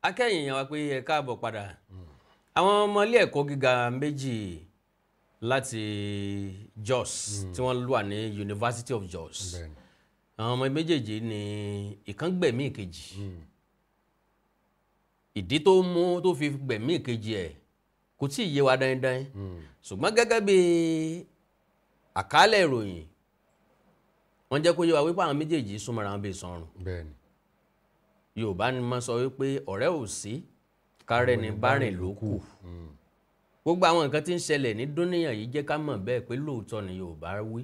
akẹ́yìn wa pé ẹ káàbọ̀ padà àwọn ọmọ ilé ẹ̀kọ́ gíga méjì láti Jos tí wọ́n wà ní University of Jos àwọn ọmọ méjèèjì ní ìkan gbẹ̀mí ìkejì ìdí tó mú tó fi gbẹ̀mí ìkejì ẹ̀ kò tí ì yé wa dáindáin ṣùgbọ́n gẹ́gẹ́ bí àkálẹ̀ ìròyìn wọ́n jẹ́ kó yé wa wípé àwọn méjèèjì súnmọ́ra wọn bí sọrùn Yorùbá ni máa sọ wípé ọ̀rẹ́ ò sí kárẹ́ ni bárìn ló kù gbogbo àwọn nǹkan tí ń ṣẹlẹ̀ ní dúníyàn yìí jẹ́ ká mọ̀ bẹ́ẹ̀ pé lóòótọ́ ni Yorùbá wí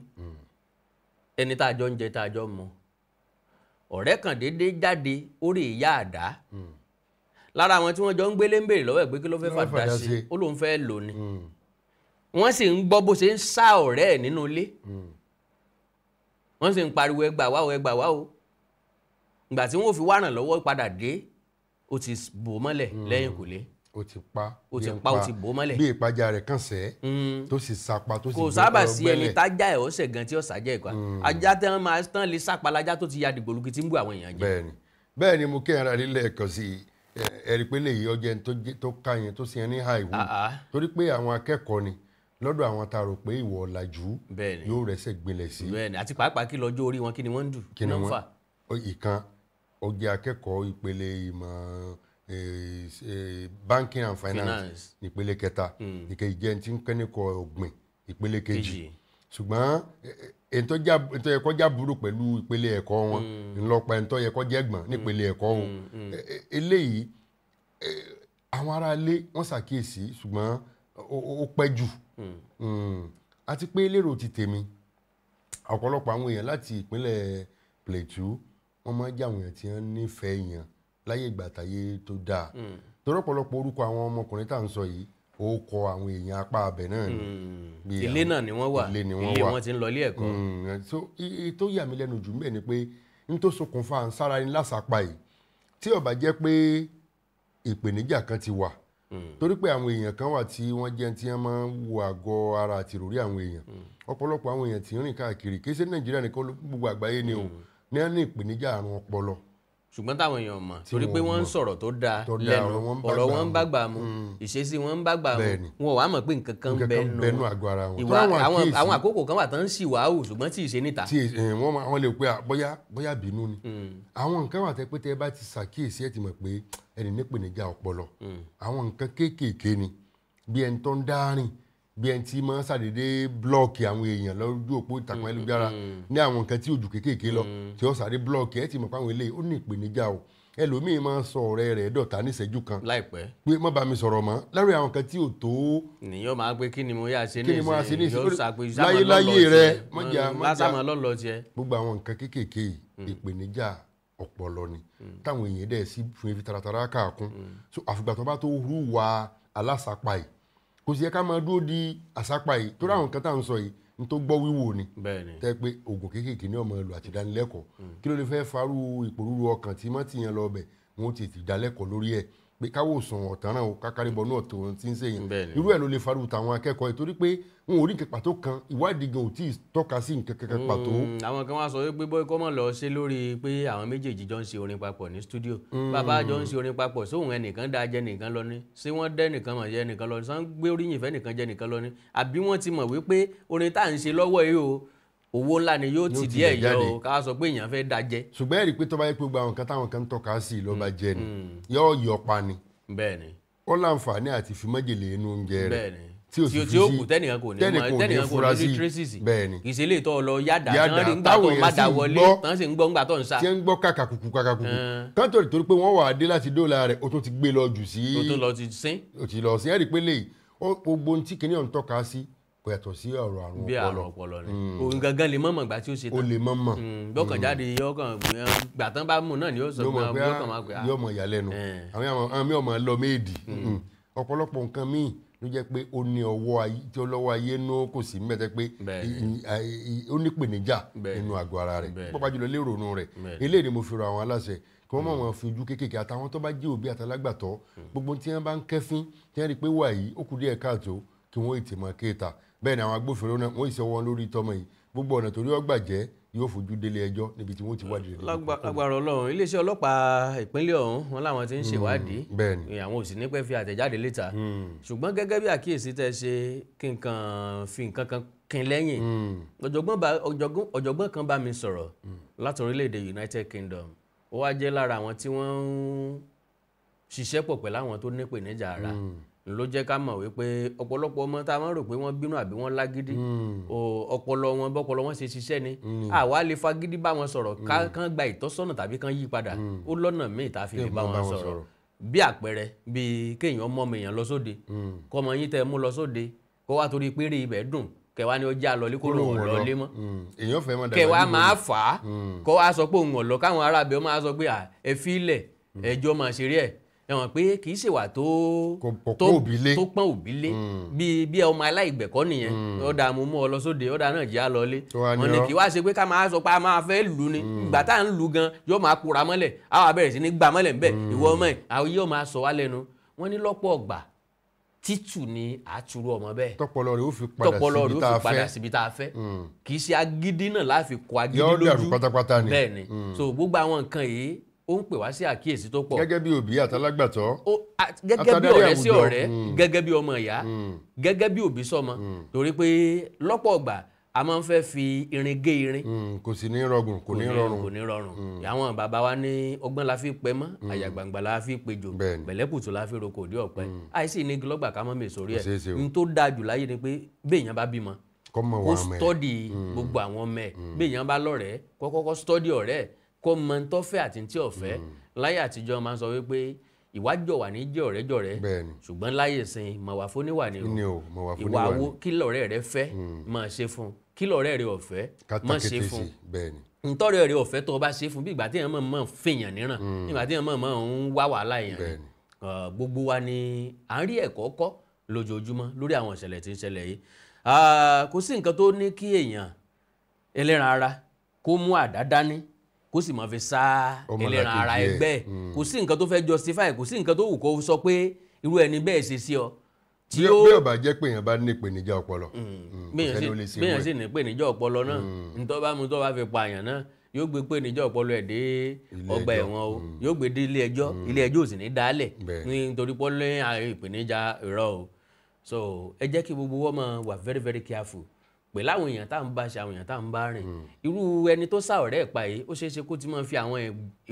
ẹni tá a jọ ń jẹ tá a jọ mu ọ̀rẹ́ kan déédéé jáde ó rè ìyá àdá lára àwọn tí wọ́n jọ ń gbélé ń béèrè lọ́wọ́ ẹ̀ pé kí ló fẹ́ fàdá sí ó lóun fẹ́ lò ní wọ́n sì ń gbọ́ bó ṣe ń sá ọ̀rẹ́ ẹ̀ nínú ilé wọ́n sì ń pariwo ẹgbà wá o ẹgbà wá o ìgbà tí wọ́n fi wá ràn lọ́wọ́ padà dé ó ti bò mọ́lẹ̀ lẹ́yìn kùlé ó ti pa ó ti bò mọ́lẹ̀ bí ìpájà rẹ̀ kàn sẹ́ tó sì sapa tó sì kò sábà sí ẹni tájà ẹ̀ ọ̀sẹ̀ gan tí ó sàjẹ́ ìkọ́ ajá tí wọ́n máa tán lè sápa lájá tó ti ya dìgbòlugi tí ń bú àwọn èèyàn jẹ. bẹ́ẹ̀ni mo kí ara lílẹ̀ ẹ̀kan sí ẹ̀rí pé lè yí ọjẹ́ tó ká yẹn tó sì yẹn ní àìwú torí pé àwọn akẹ́kọ̀ọ́ ni lọ́dọ̀ àwọn tá a rò pé ìwọ̀ ọ̀làjú yóò rẹ̀sẹ̀ gbilẹ̀ sí. bẹ́ẹ̀ni àti pàápàá kí lọ́jọ́ orí wọn kí ni wọ́n ń dù kí ni wọ́n fà. ìkan ó jẹ́ akẹ́kọ̀ọ́ ìpele ìmọ̀ banking and finance ìpele kẹta ìkejì jẹ́ ti ń kẹ́nìkọ̀ ọ̀gbìn ìpele kejì ṣùgbọ́n ètò ẹ̀kọ́ jábúrò pẹ̀lú ìpele ẹ̀kọ́ wọn ńlọpọ̀ ètò ẹ̀kọ́ jẹ́gbọ̀n nípele ẹ̀kọ́ wọn eléyìí àwọn aráalé wọ́n ṣàkíyèsí ṣùgbọ́n ó pẹ́ jù àti pé lérò ti tèmi ọ̀pọ̀lọpọ̀ àwọn èèyàn láti ìpínlẹ̀ Plateau wọ́n máa ń jẹ́ àwọn èèyàn tí wọ́n nífẹ̀ẹ́ èèyàn láyé ìgbà táyé tó dáa torí ọ̀pọ̀lọpọ̀ orúkọ àwọn ọmọkùnrin tá à ń sọ yìí ó kọ àwọn èèyàn apá abẹ náà ni. ilé náà ni wọ́n wà ilé wọn ti ń lọ ilé ẹ̀kọ́. so tó yà mí lẹ́nu jù ń bẹ̀ ni pé n tó ṣokùnfà ń sára ní lásàpá yìí tí ó bá jẹ́ pé ìpèníjà kan ti wà torí pé àwọn èèyàn kan wà tí wọ́n jẹ́ tí wọ́n máa ń wo àgọ́ ara àti ìròrí àwọn èèyàn ọ̀pọ̀lọpọ̀ àwọn èèyàn tí ń rìn káàkiri kì í ṣe Nàìjíríà nìkan gbogbo àgbáyé ni o ní wọ́n ní ìpèníjà àrùn ọpọlọ. ṣùgbọ́n táwọn èèyàn mọ̀ torí pé wọ́n ń sọ̀rọ̀ tó dáa lẹ́nu ọ̀rọ̀ wọn ń bágbà mu ìṣesí wọn ń bágbà mu wọn ò wá mọ̀ pé nǹkan kan bẹ́ẹ̀nu àgọ́ ara wọn. àwọn àkókò kan wà tán ń sì wàhù ṣùgbọ́n tí ì ṣe níta. wọ́n lè pe bóyá bínú ni àwọn nǹkan wà tẹ́ pé tẹ́ bá ti ṣàkíyèsí ẹ̀ ti mọ̀ pé ẹni nípèníjà ọpọlọ àwọn nǹkan kéékèèké ni bí ẹni tó ń dárìn bí ẹni tí máa ń ṣàdédé blọọkì àwọn èèyàn lójú òpó ìtàkùn ayélujára ní àwọn nǹkan tí ojú kéékèèké lọ tí ó ṣàdé blọọkì ẹ ti mọ̀ pé àwọn eléyìí ó ní ìpèníjà o ẹlòmíì máa ń sọ ọ̀rẹ́ rẹ̀ dọ̀tá níṣẹ́jú kan láìpẹ́ pé má bá mi sọ̀rọ̀ mọ́ lórí àwọn nǹkan tí ò tó. nìyẹn máa gbé kí ni mo yà ṣe ní ìsìn yóò ṣàpèjì láyé rẹ lásàmọ́ lọ́lọ́ tiẹ̀. gbogbo àwọn nǹkan kéékèèké ìpèníjà ọpọlọ ni táwọn èèyàn dẹ̀ sí fún efi taratara káàkún àfìgbà tó bá tó hùwà alásàpá yìí kò sí ẹ ká máa dúró di àsápá yìí tó ráwọn nǹkan tá à ń sọ yìí ní tó gbọ́ wíwò ni tẹ́ pé oògùn kéékèèké ní ọmọ ẹlò àti ìdánilẹ́kọ̀ọ́ kí ló lè fẹ́ farú ìpòrúurú ọkàn tí mọ́tì yẹn lọ bẹ̀ wọ́n ti dálẹ́kọ̀ọ́ lórí ẹ̀ pé káwọ́ sùn ọ̀tánràn o kákàríbọ̀ náà tó ti ń sèyìn irú ẹ̀ ló lè farú tàwọn akẹ́kọ̀ọ́ yìí torí pé wọn ò rí nǹkan pàtó kan ìwádìí gan ò tí ì tọ́ka sí nǹkan kankan pàtó. àwọn kan wá sọ wípé bóyá kọ́ mọ̀ lọ ṣe lórí pé àwọn méjèèjì jọ ń ṣe orin papọ̀ ní stúdíò bàbá jọ ń ṣe orin papọ̀ sóhun ẹnìkan dá jẹ́ nìkan lọ ní ṣé wọ́n dẹ́ nìkan mọ̀ jẹ́ nìkan lọ ní sàn gbé oríyìn fẹ́ nìkan jẹ́ nìkan lọ ní àbí wọ́n ti mọ̀ wípé orin tá à ń ṣe lọ́wọ́ yìí o owó ńlá ni yóò ti díẹ̀ yọ o ká sọ pé èèyàn fẹ́ dájẹ́. ṣùgbọ́n ẹ̀rí pé tó bá yẹ pé gbogbo àwọn kan táwọn kan ń tọ́ka sí ló bá jẹ ni yóò yọ pa ni. bẹ́ẹ̀ni. ó láǹfààní àti fi májèlé inú oúnjẹ rẹ̀. bẹ́ẹ̀ni tí ó kù tẹ́nìkan kò ní traces bẹ́ẹ̀ni kì í ṣe lè tọ́ lọ yàdá tán rí ńgbà tó má dà wọlé tán sì ń gbọ́ ńgbà tó ń sá. tí ń gbọ́ kàkàkùkù kán tó torí pé wọ́n wà dé láti dóòlà rẹ̀ ó tún ti gbé lọ jù sí. ó tún lọ ti sín. ó ti lọ sí ẹ̀rí pé lè gbogbo ohun tí kìnìún tọ́ka sí kò yàtọ̀ sí ọ̀rọ̀ àrùn ọpọlọ. bí àrùn ọpọlọ ni òun gangan lè mọ̀mọ̀ gbà tí ó ṣe tán. ó lè mọ̀mọ̀. gbọ́kàn jáde yọkàn gbà tán bá mú náà ni yóò sọ pé yọkàn máa pè á. yọmọ ìyàlẹ́nu àwọn mi ọmọ lọ méèdì ọ̀pọ̀lọpọ̀ nǹkan míì ló jẹ́ pé ó ní ọwọ́ ayé tí ọlọ́wọ́ ayé ní kò sí mẹ́tẹ́ pé ó ní ìpèníjà nínú àgọ́ ara rẹ̀ pọ́pá jùlọ lérònú rẹ̀ eléyìí ni mo fi rọ àwọn aláṣẹ kí wọ́n máa fi ojú kéékèèké àtàwọn tó bá jẹ́ òbí àtàlágbàtọ́ gbogbo tí wọ́n bá ń kẹ́fín tí wọ́n rí i pé wà yìí ó kù díẹ̀ káàtó kí wọ́n ètè máa kéèta bẹ́ẹ̀ ni àwọn agbófinró náà wọ́n ìṣọwọ́ lórí tọmọ yìí gbogbo ọ̀nà torí ọgbà jẹ́ yóò fojú délé ẹjọ́ níbi tí wọ́n ti wádìí rẹ̀. lágbára Ọlọ́run iléeṣẹ́ ọlọ́pàá ìpínlẹ̀ ọ̀hún wọn làwọn ti ń ṣèwádìí àwọn ò sì ní pẹ́ fi àtẹ̀jáde léta ṣùgbọ́n gẹ́gẹ́ bí àkíyèsí tẹ́ ṣe kí nǹkan fi nǹkan kan kin lẹ́yìn ọ̀jọ̀gbọ́n kan bá mi sọ̀rọ̀ láti orílẹ̀-èdè United Kingdom ó wá jẹ́ lára àwọn tí wọ́n ń ṣiṣẹ́ pọ̀ pẹ̀lú àwọn tó nípèníjà ara ló jẹ́ ká mọ̀ wípé ọ̀pọ̀lọpọ̀ ọmọ tá a máa ń rò pé wọ́n bínú àbí wọ́n lágídí ọpọlọ wọn ṣe ṣiṣẹ́ ni àwa lè fagídí bá wọn sọ̀rọ̀ kán gba ìtọ́sọ́nà tàbí kán yí padà ó lọ́nà míì tá a fi lè bá wọn sọ̀rọ̀ bí àpẹẹrẹ bí kéèyàn mọ́mọ èèyàn lọ sóde kọ́mọ yín tẹ́ mú lọ sóde kó wá torí péré ibẹ̀ dùn kẹwàá ni ó já lọlé kó lóun lọlé mọ́ kẹwàá máa fà á kó wá sọ pé òun ọ̀lọ́ káwọn arábẹ́ máa sọ pé ẹ fi ilẹ̀ ẹjọ́ máa ṣeré ẹ̀ ẹ̀wọ̀n pé kì í ṣèwà tó pọ́n òbí lé bí ọmọ aláìgbẹ̀kọ́ nìyẹn ó dáa mú ọ lọ sóde ó dáa náà jẹ́ àlọ́lé wọn ni kì í wá ṣe pé ká máa sọ pé a máa fẹ́ lù ní ìgbà tá à ń lù gan yóò máa kura mọ́lẹ̀ àwọn abẹ́rẹ́ sí ní gbà mọ́lẹ̀ ńbẹ̀ ìwọ ọmọ ẹ̀ àwọn yóò máa sọ wá lẹ́nu wọn ní lọ́pọ̀ ọgbà títù ni àtúrú ọmọ bẹ́ẹ̀ tọpọlọ rẹ̀ ó fi padà síbi tá a fẹ́ kì í ṣe agídí náà láfi kó agídí lójú bẹ́ẹ̀ ni so gbogbo àwọn nǹkan yìí ó ń pè wá sí àkíyèsí tó pọ̀. gẹ́gẹ́ bí òbí àtàlágbàtọ́. gẹ́gẹ́ bí ọ̀rẹ́ sí ọ̀rẹ́ gẹ́gẹ́ bí ọmọ ìyá gẹ́gẹ́ bí òbí sọ́mọ torí pé lọ́pọ̀ ọgbà a máa ń fẹ́ fi irin gé irin. kò sì ní rọgùn kò ní rọrùn. kò ní rọrùn àwọn bàbá wa ní ọgbọ́n la fi pẹ́ mọ́ àyàgbàǹgbà la fi pejò bẹ̀lẹ́kùtù la fi roko òdì ọ̀pẹ àìsí ní gílọ́gbà ká mọ́ mèsòrí ẹ̀ n tó dáa jù láyé ni pé béèyàn bá bímọ kó stọ́dì gbogbo àwọn ọmọ ẹ̀ béèyàn bá lọ́rẹ̀ẹ́ kó kọ́kọ́ stọ́dì ọ̀rẹ́ ẹ̀ kó mọ ń tọ́fẹ́ àti tí ọ̀fẹ́ láyé àtijọ́ máa ń sọ wípé ìwájọ wà ní jẹ́ ọ̀rẹ́jọ̀rẹ́ ṣùgbọ́n láyé ìsìn màwá fóníwà ni o ìwà wo kí lọ̀rẹ́ rẹ fẹ́ máa ṣe fún kí lọ̀rẹ́ rẹ ọ̀fẹ́ máa ṣe fún ntọ́rẹ́ rẹ ọ̀fẹ́ tó o bá ṣe fún bí ìgbà tí èèyàn máa ń fèèyàn níran nígbà tí èèyàn máa ń wá wàhálà èèyàn gbogbo wa ni à ń rí ẹ̀kọ́ kọ́ lójoojúmọ́ lórí àwọn ìṣẹ̀lẹ̀ tí ń ṣẹlẹ̀ yìí kò sí nǹkan tó ní kí èèyàn ẹlẹ́ran ara kó mú àdá dání kó sì máa fi sá ẹlẹ́ran ara ẹgbẹ́ kò sí nǹkan tó fẹ́ justify kò sí nǹkan tó wù kó sọ pé irú ẹni bẹ́ẹ̀ ṣe sí ọ. bí ó bá jẹ́ pé èèyàn bá ní ìpèníjà ọpọlọ. béèyàn sì ní ìpèníjà ọpọlọ náà ntọ́ bá mu tó bá fi pa àyàn náà yóò gbé ìpèníjà ọpọlọ ẹ̀ dé ọgbà ẹ̀wọ̀n o yóò gbé dé ilé ẹjọ́ ò sì ní dálẹ̀ nítorí pọ́lẹ́ ìpèníjà ìrọ̀ o so ẹ jẹ́ kí gbogbo wọn máa wà very very careful pẹ̀lú àwọn èèyàn tá à ń bá ṣe àwọn èèyàn tá à ń bá rìn irú ẹni tó sá ọ̀rẹ́ ẹ̀ pa yìí ó ṣeé ṣe kó ti máa fi àwọn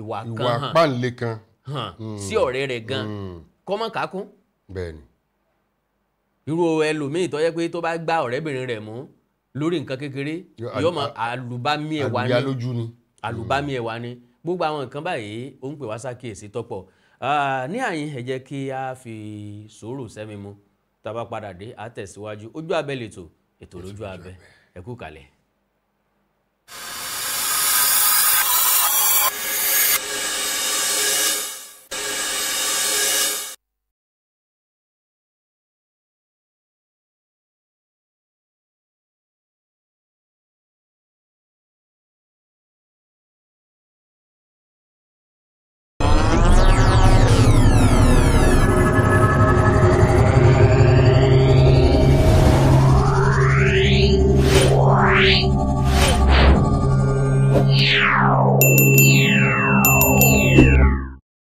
ìwà páńlé kan hàn sí ọ̀rẹ́ rẹ̀ gan kọ́mọ́ kákún. bẹ́ẹ̀ni. irú ẹlòmíì tó yẹ pé tó bá gbá ọ̀rẹ́bìnrin rẹ̀ mú lórí nǹkan kékeré yóò mọ àlùbámí ẹ̀wà ni gbogbo àwọn nǹkan báyìí ó ń pè wá sákìyèsí tọ́pọ̀ ní àyín ẹ jẹ́ kí a fi sùúrù sẹ́mi mu tá a bá padà dé a tẹ̀síwájú Ojú Abẹ́ lètò ètò lójú abẹ ẹ kú kalẹ̀.